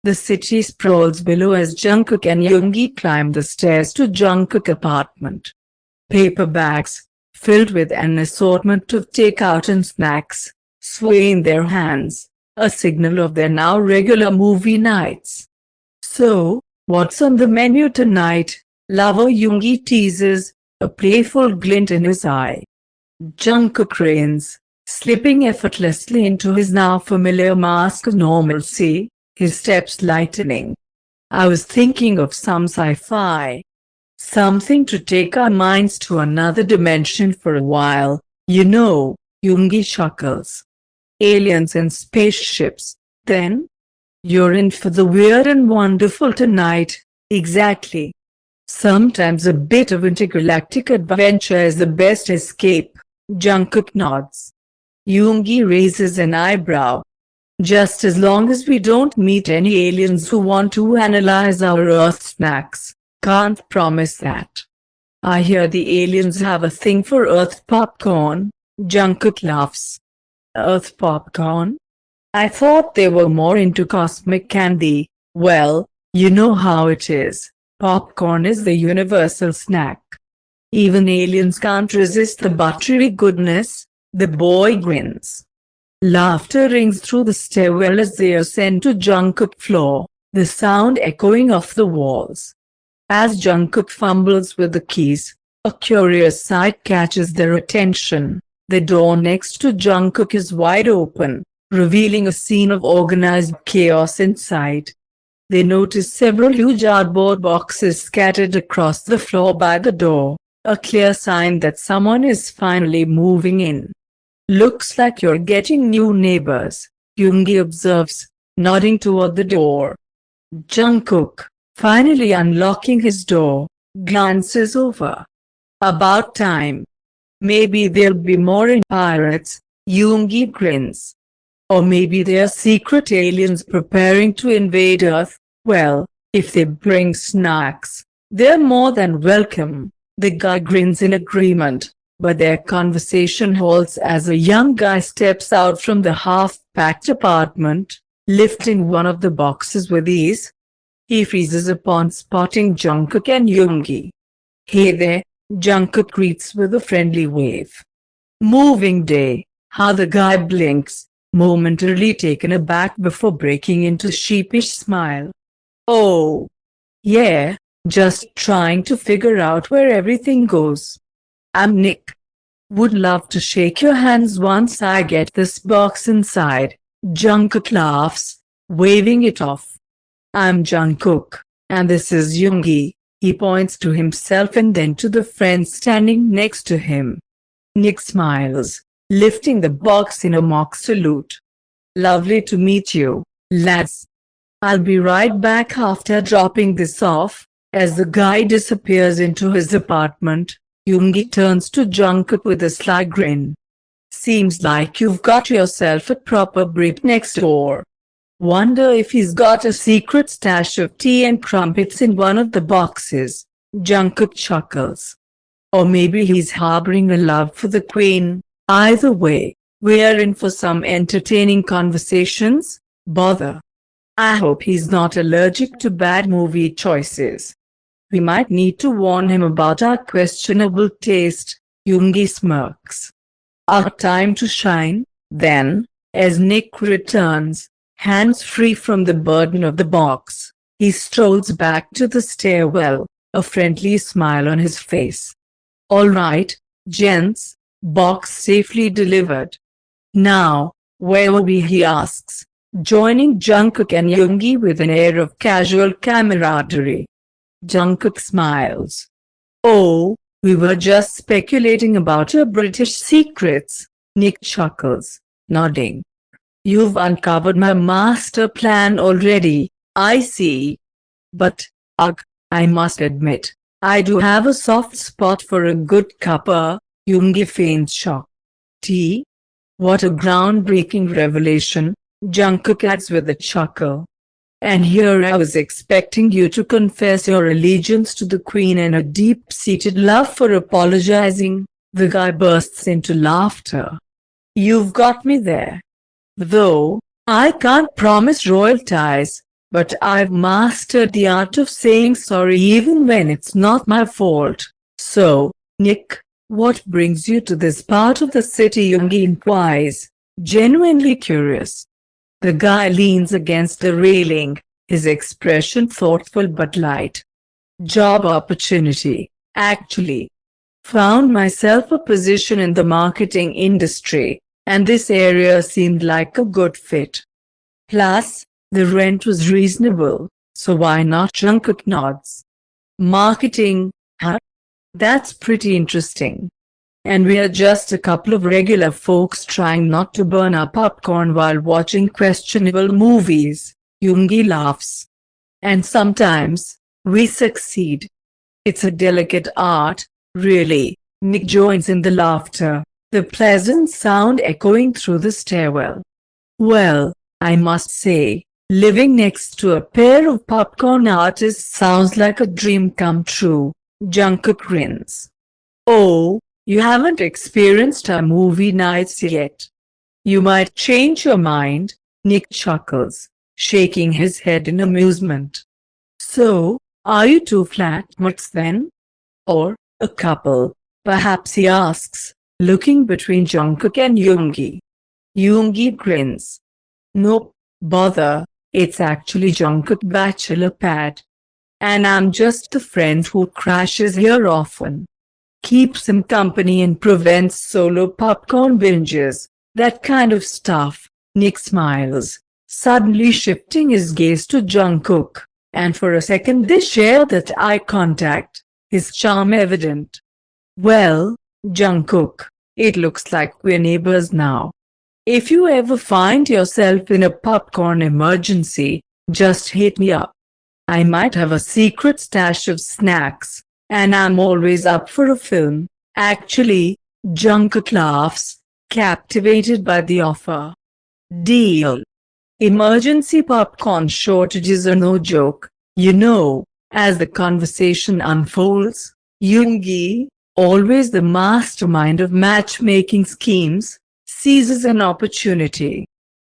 The city sprawls below as Jungkook and Yoongi climb the stairs to Jungkook's apartment. Paper bags, filled with an assortment of takeout and snacks, sway in their hands, a signal of their now regular movie nights. "So, what's on the menu tonight?" lover Yoongi teases, a playful glint in his eye. Jungkook grins, slipping effortlessly into his now familiar mask of normalcy, his steps lightening. "I was thinking of some sci-fi. Something to take our minds to another dimension for a while, you know," Yoongi chuckles. "Aliens and spaceships, then? You're in for the weird and wonderful tonight." "Exactly. Sometimes a bit of intergalactic adventure is the best escape," Jungkook nods. Yoongi raises an eyebrow. "Just as long as we don't meet any aliens who want to analyze our Earth snacks. Can't promise that." "I hear the aliens have a thing for Earth popcorn," Jungkook laughs. "Earth popcorn? I thought they were more into cosmic candy." "Well, you know how it is. Popcorn is the universal snack. Even aliens can't resist the buttery goodness." The boy grins. Laughter rings through the stairwell as they ascend to Jungkook's floor, the sound echoing off the walls. As Jungkook fumbles with the keys, a curious sight catches their attention. The door next to Jungkook is wide open, revealing a scene of organized chaos inside. They notice several huge cardboard boxes scattered across the floor by the door, a clear sign that someone is finally moving in. "Looks like you're getting new neighbors," Yoongi observes, nodding toward the door. Jungkook, finally unlocking his door, glances over. "About time. Maybe there'll be more pirates," Yoongi grins. "Or maybe they're secret aliens preparing to invade Earth. Well, if they bring snacks, they're more than welcome." The guy grins in agreement, but their conversation halts as a young guy steps out from the half-packed apartment, lifting one of the boxes with ease. He freezes upon spotting Jungkook and Yoongi. "Hey there," Jungkook greets with a friendly wave. "Moving day," how the guy blinks, momentarily taken aback before breaking into a sheepish smile. "Oh, yeah, just trying to figure out where everything goes. I'm Nick. Would love to shake your hands once I get this box inside." Jungkook laughs, waving it off. "I'm Jungkook, and this is Yoongi." He points to himself and then to the friend standing next to him. Nick smiles, lifting the box in a mock salute. "Lovely to meet you, lads. I'll be right back after dropping this off." As the guy disappears into his apartment, Yoongi turns to Jungkook with a sly grin. "Seems like you've got yourself a proper brick next door. Wonder if he's got a secret stash of tea and crumpets in one of the boxes." Jungkook chuckles. "Or maybe he's harboring a love for the queen. Either way, we're in for some entertaining conversations." "Bother. I hope he's not allergic to bad movie choices. We might need to warn him about our questionable taste." Yoongi smirks. "Our time to shine, then." As Nick returns, hands free from the burden of the box, he strolls back to the stairwell, a friendly smile on his face. "All right, gents, box safely delivered. Now, where were we?" he asks, joining Jungkook and Yoongi with an air of casual camaraderie. Jungkook smiles. "Oh, we were just speculating about your British secrets." Nick chuckles, nodding. "You've uncovered my master plan already, I see. But, ugh, I must admit, I do have a soft spot for a good cuppa." Yoongi feigns shock. "Tea? What a groundbreaking revelation," Jungkook adds with a chuckle. "And here I was expecting you to confess your allegiance to the queen and a deep-seated love for apologizing." The guy bursts into laughter. "You've got me there. Though, I can't promise royal ties." but I've mastered the art of saying sorry even when it's not my fault. So, Nick, what brings you to this part of the city? Yoongi inquires, genuinely curious. The guy leans against the railing, his expression thoughtful but light. Job opportunity, actually. Found myself a position in the marketing industry, and this area seemed like a good fit. Plus, the rent was reasonable, so why not? Jungkook nods. Marketing, huh? That's pretty interesting. And we're just a couple of regular folks trying not to burn our popcorn while watching questionable movies. Yoongi laughs. And sometimes, we succeed. It's a delicate art, really. Nick joins in the laughter, the pleasant sound echoing through the stairwell. Well, I must say, living next to a pair of popcorn artists sounds like a dream come true. Jungkook grins. Oh, you haven't experienced our movie nights yet. You might change your mind, Nick chuckles, shaking his head in amusement. So, are you two flatmates then? Or a couple, perhaps, he asks, looking between Jungkook and Yoongi. Yoongi grins. Nope, bother, it's actually Jungkook bachelor pad. And I'm just a friend who crashes here often. Keeps him company and prevents solo popcorn binges, that kind of stuff. Nick smiles, suddenly shifting his gaze to Jungkook, and for a second they share that eye contact, his charm evident. Well, Jungkook, it looks like we're neighbors now. If you ever find yourself in a popcorn emergency, just hit me up. I might have a secret stash of snacks, and I'm always up for a film. Actually, Jungkook laughs, captivated by the offer. Deal. Emergency popcorn shortages are no joke, you know. As the conversation unfolds, Yoongi, always the mastermind of matchmaking schemes, seizes an opportunity.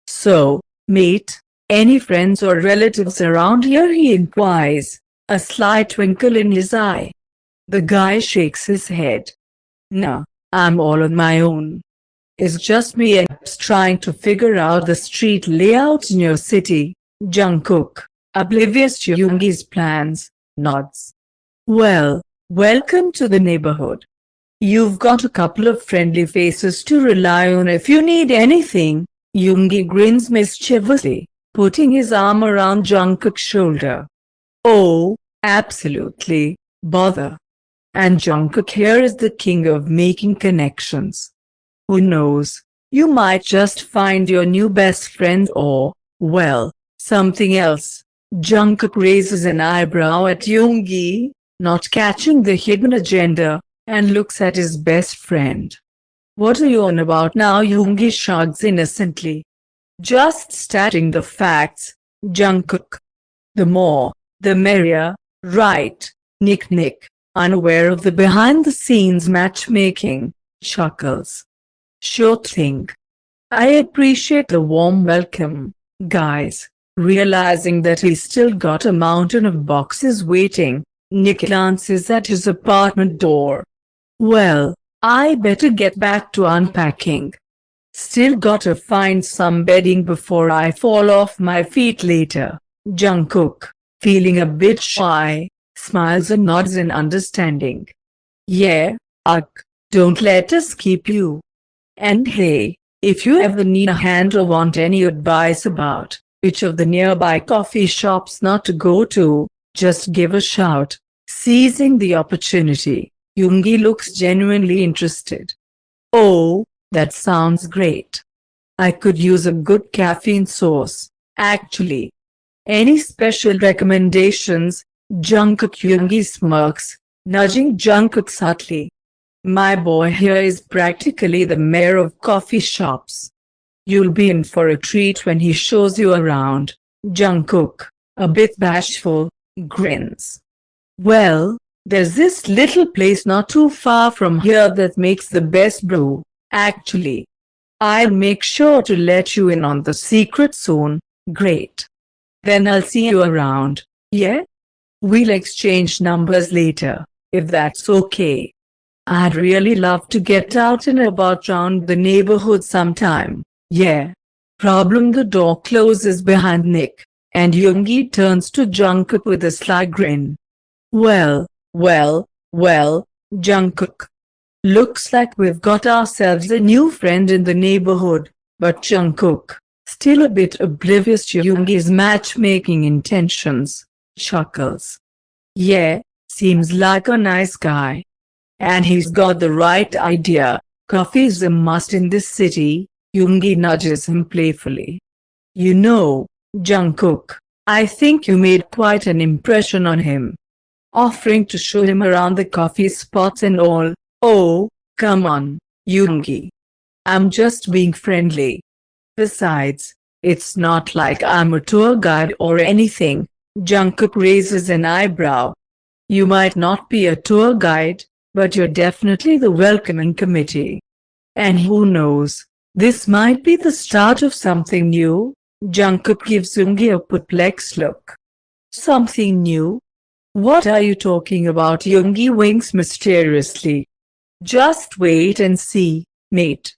So, mate, any friends or relatives around here? He inquires, a slight twinkle in his eye. The guy shakes his head. Nah, I'm all on my own. It's just me and trying to figure out the street layout in your city. Jungkook, oblivious to Yoongi's plans, nods. Well, welcome to the neighborhood. You've got a couple of friendly faces to rely on if you need anything. Yoongi grins mischievously, putting his arm around Jungkook's shoulder. Oh, absolutely, bother. And Jungkook here is the king of making connections. Who knows, you might just find your new best friend or, well, something else. Jungkook raises an eyebrow at Yoongi, not catching the hidden agenda, and looks at his best friend. What are you on about now? Yoongi shrugs innocently. Just stating the facts, Jungkook. The more, the merrier, right? Nick, unaware of the behind-the-scenes matchmaking, chuckles. Sure thing. I appreciate the warm welcome, guys. Realizing that he's still got a mountain of boxes waiting, Nick glances at his apartment door. Well, I better get back to unpacking. Still gotta find some bedding before I fall off my feet later. Jungkook, feeling a bit shy, smiles and nods in understanding. Yeah, ugh, don't let us keep you. And hey, if you ever need a hand or want any advice about which of the nearby coffee shops not to go to, just give a shout. Seizing the opportunity, Yoongi looks genuinely interested. Oh, that sounds great. I could use a good caffeine source, actually. Any special recommendations? Jungkook. Yoongi smirks, nudging Jungkook subtly. My boy here is practically the mayor of coffee shops. You'll be in for a treat when he shows you around. Jungkook, a bit bashful, grins. Well, there's this little place not too far from here that makes the best brew, actually. I'll make sure to let you in on the secret soon. Great. Then I'll see you around, yeah? We'll exchange numbers later, if that's okay. I'd really love to get out and about around the neighborhood sometime, yeah. Problem: the door closes behind Nick, and Yoongi turns to Jungkook with a sly grin. Well, well, well, Jungkook. Looks like we've got ourselves a new friend in the neighborhood, but Jungkook, still a bit oblivious to Yoongi's matchmaking intentions, chuckles. Yeah, seems like a nice guy. And he's got the right idea. Coffee's a must in this city. Yoongi nudges him playfully. You know, Jungkook, I think you made quite an impression on him. Offering to show him around the coffee spots and all. Oh, come on, Yoongi. I'm just being friendly. Besides, it's not like I'm a tour guide or anything. Jungkook raises an eyebrow. You might not be a tour guide, but you're definitely the welcoming committee. And who knows, this might be the start of something new. Jungkook gives Yoongi a perplexed look. Something new? What are you talking about? Yoongi winks mysteriously. Just wait and see, mate.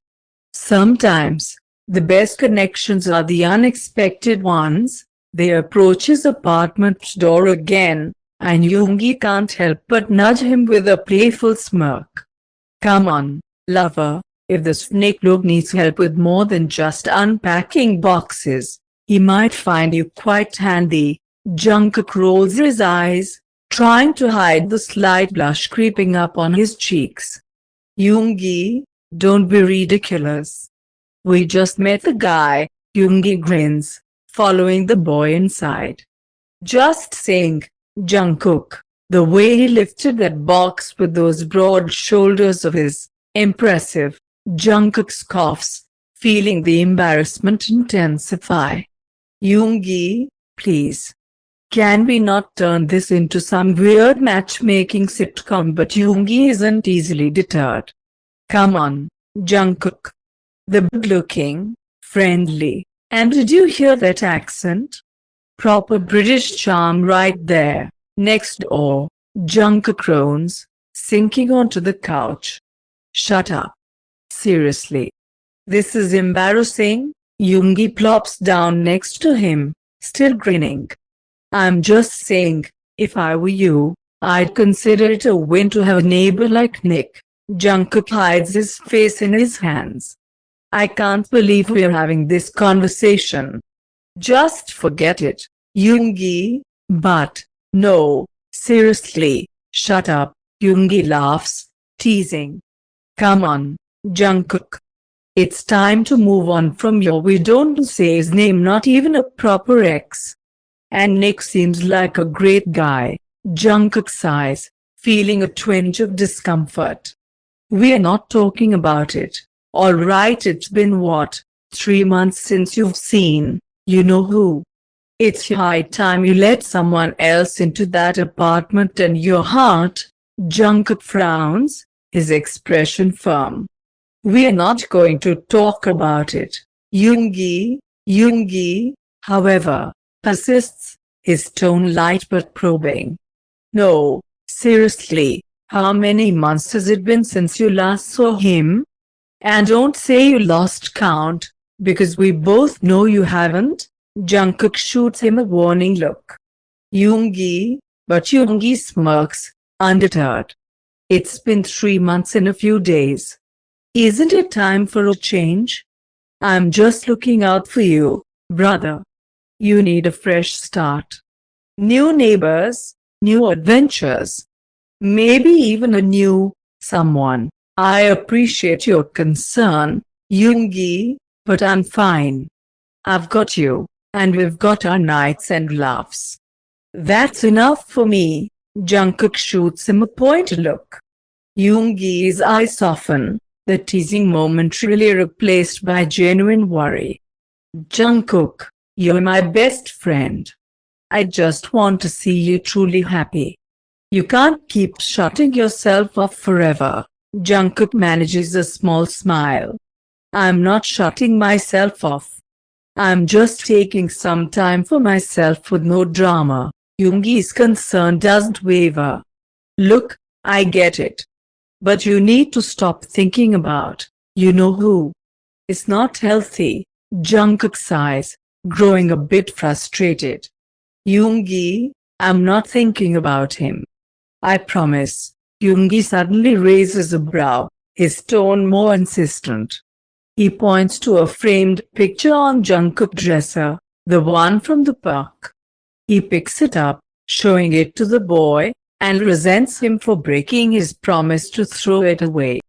Sometimes, the best connections are the unexpected ones. They approach his apartment door again, and Yoongi can't help but nudge him with a playful smirk. Come on, lover, if the snake look needs help with more than just unpacking boxes, he might find you quite handy. Jungkook rolls his eyes, trying to hide the slight blush creeping up on his cheeks. Yoongi, don't be ridiculous. We just met the guy. Yoongi grins, following the boy inside. Just saying, Jungkook, the way he lifted that box with those broad shoulders of his, impressive. Jungkook scoffs, feeling the embarrassment intensify. Yoongi, please. Can we not turn this into some weird matchmaking sitcom? But Yoongi isn't easily deterred. Come on, Jungkook. The good-looking, friendly, and did you hear that accent? Proper British charm right there, next door. Jungkook groans, sinking onto the couch. Shut up. Seriously. This is embarrassing. Yoongi plops down next to him, still grinning. I'm just saying, if I were you, I'd consider it a win to have a neighbor like Nick. Jungkook hides his face in his hands. I can't believe we're having this conversation. Just forget it, Yoongi. But, no, seriously, shut up. Yoongi laughs, teasing. Come on, Jungkook. It's time to move on from your we don't say his name, not even a proper ex. And Nick seems like a great guy. Jungkook sighs, feeling a twinge of discomfort. We're not talking about it. Alright, it's been what, 3 months since you've seen, you know who. It's high time you let someone else into that apartment and your heart. Jungkook frowns, his expression firm. We're not going to talk about it. Yoongi, however, persists, his tone light but probing. No, seriously, how many months has it been since you last saw him? And don't say you lost count, because we both know you haven't. Jungkook shoots him a warning look. Yoongi, but Yoongi smirks, undeterred. It's been 3 months and a few days. Isn't it time for a change? I'm just looking out for you, brother. You need a fresh start. New neighbors, new adventures. Maybe even a new someone. I appreciate your concern, Yoongi, but I'm fine. I've got you, and we've got our nights and laughs. That's enough for me. Jungkook shoots him a pointed look. Yoongi's eyes soften, the teasing momentarily replaced by genuine worry. Jungkook, you're my best friend. I just want to see you truly happy. You can't keep shutting yourself off forever. Jungkook manages a small smile. I'm not shutting myself off. I'm just taking some time for myself with no drama. Yoongi's concern doesn't waver. Look, I get it. But you need to stop thinking about, you know who. It's not healthy. Jungkook sighs, growing a bit frustrated. Yoongi, I'm not thinking about him. I promise. Yoongi suddenly raises a brow, his tone more insistent. He points to a framed picture on Jungkook's dresser, the one from the park. He picks it up, showing it to the boy, and resents him for breaking his promise to throw it away.